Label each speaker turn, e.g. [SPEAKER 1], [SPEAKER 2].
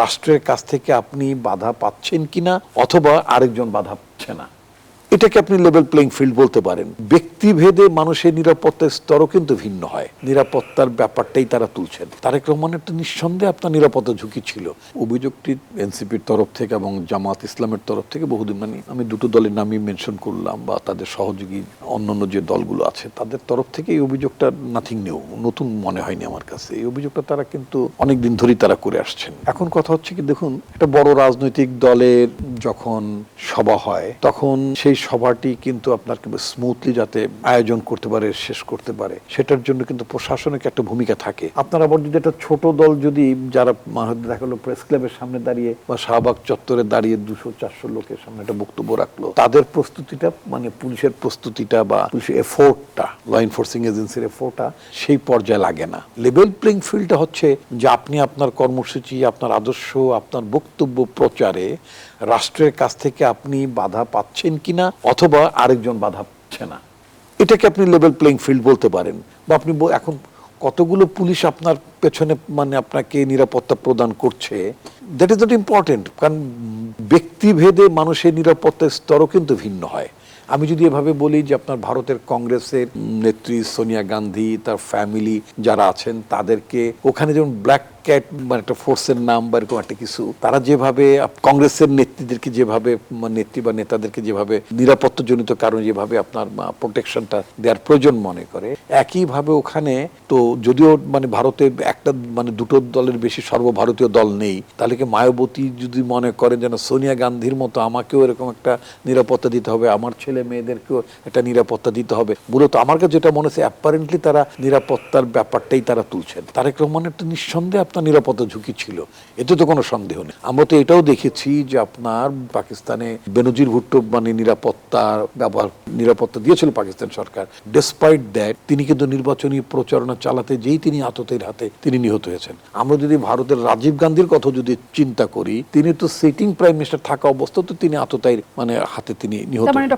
[SPEAKER 1] রাষ্ট্রের কাছ থেকে আপনি বাধা পাচ্ছেন কিনা অথবা আরেকজন বাধা পাচ্ছে না, এটাকে আপনি লেভেল প্লেইং ফিল্ড বলতে পারেন। ব্যক্তিভেদে মানুষের নিরাপত্তার স্তরও কিন্তু ভিন্ন হয়, নিরাপত্তার ব্যাপারটাই তারা তুলছেন। তারেক রহমানের তো নিঃসন্দেহে আপনার নিরাপত্তা ঝুঁকি ছিল। অভিযোগটি এনসিপির তরফ থেকে এবং জামাত ইসলামের তরফ থেকে বহুদিন, মানে আমি দুটো দলের নামই মেনশন করলাম, বা তাদের সহযোগী অন্যান্য যে দলগুলো আছে তাদের তরফ থেকে এই অভিযোগটা নাথিং নিউ, নতুন মনে হয়নি আমার কাছে। এই অভিযোগটা তারা কিন্তু অনেক দিন ধরেই তারা করে আসছেন। এখন কথা হচ্ছে কি, দেখুন, একটা বড় রাজনৈতিক দলের যখন সভা হয় তখন সেই সভাটি কিন্তু আপনার স্মুথলি যাতে আয়োজন করতে পারে, শেষ করতে পারে, সেটার জন্য কিন্তু প্রশাসনিক একটা ভূমিকা থাকে। আপনার আবার যদি একটা ছোট দল, যদি যারা দেখা গেলো প্রেস ক্লাবের সামনে দাঁড়িয়ে বা শাহবাগ চত্বরে দাঁড়িয়ে 200-400 লোকের সামনে একটা বক্তব্য রাখলো, তাদের প্রস্তুতিটা, মানে পুলিশের প্রস্তুতিটা বা পুলিশের এফোর্টটা, ল এনফোর্সিং এজেন্সির এফোর্টটা সেই পর্যায়ে লাগে না। লেভেল প্লেইং ফিল্ডটা হচ্ছে যে আপনি আপনার কর্মসূচি, আপনার আদর্শ, আপনার বক্তব্য প্রচারে রাষ্ট্রের কাছ থেকে আপনি বাধা পাচ্ছেন কিনা অথবা আরেকজন বাধা পাচ্ছে না, এটাকে আপনি লেভেল প্লেইং ফিল্ড বলতে পারেন। বা আপনি এখন কতগুলো পুলিশ আপনার পেছনে, মানে আপনাকে নিরাপত্তা প্রদান করছে, দ্যাট ইজ নট ইম্পর্টেন্ট। কারণ ব্যক্তিভেদে মানুষের নিরাপত্তার স্তরও কিন্তু ভিন্ন হয়। আমি যদি এভাবে বলি যে আপনার ভারতের কংগ্রেসের নেত্রী সোনিয়া গান্ধী, তার ফ্যামিলি যারা আছেন, তাদেরকে ওখানে যেমন ব্ল্যাক ক্যাট, মানে একটা ফোর্সের নাম বা এরকম একটা কিছু, তারা যেভাবে কংগ্রেসের নেত্রীদেরকে যেভাবে, নেত্রী বা নেতাদেরকে যেভাবে নিরাপত্তাজনিত কারণে যেভাবে আপনার প্রোটেকশনটা দেওয়ার প্রয়োজন মনে করে, একইভাবে ওখানে তো যদিও মানে ভারতে একটা, মানে দুটো দলের বেশি সর্বভারতীয় দল নেই, তাহলে কি মায়াবতী যদি মনে করেন যেন সোনিয়া গান্ধীর মতো আমাকেও এরকম একটা নিরাপত্তা দিতে হবে, আমার ছেলে মেয়েদেরকেও একটা নিরাপত্তা দিতে হবে, মূলত আমার কাছে যেটা মনে হচ্ছে অ্যাপারেন্টলি তারা নিরাপত্তার ব্যাপারটাই তারা তুলছেন। তারেক রহমানের তো নিঃসন্দেহে আপনার নিরাপত্তা ঝুঁকি ছিল, এতে তো কোনো সন্দেহ নেই। আমরা তো এটাও দেখেছি যে আপনার পাকিস্তানে বেনজির ভুট্টো মানে নিরাপত্তা দিয়েছিল পাকিস্তান সরকার, ডেসপাইট দ্যাট তিনি কিন্তু নির্বাচনী প্রচারণা চালাতে যেই তিনি আততায়ীর হাতে তিনি নিহত হয়েছেন। আমরা যদি ভারতের রাজীব গান্ধীর কথা যদি চিন্তা করি, তিনি তো সিটিং প্রাইম মিনিস্টার থাকা অবস্থা তো তিনি আততায়ীর মানে হাতে তিনি নিহত।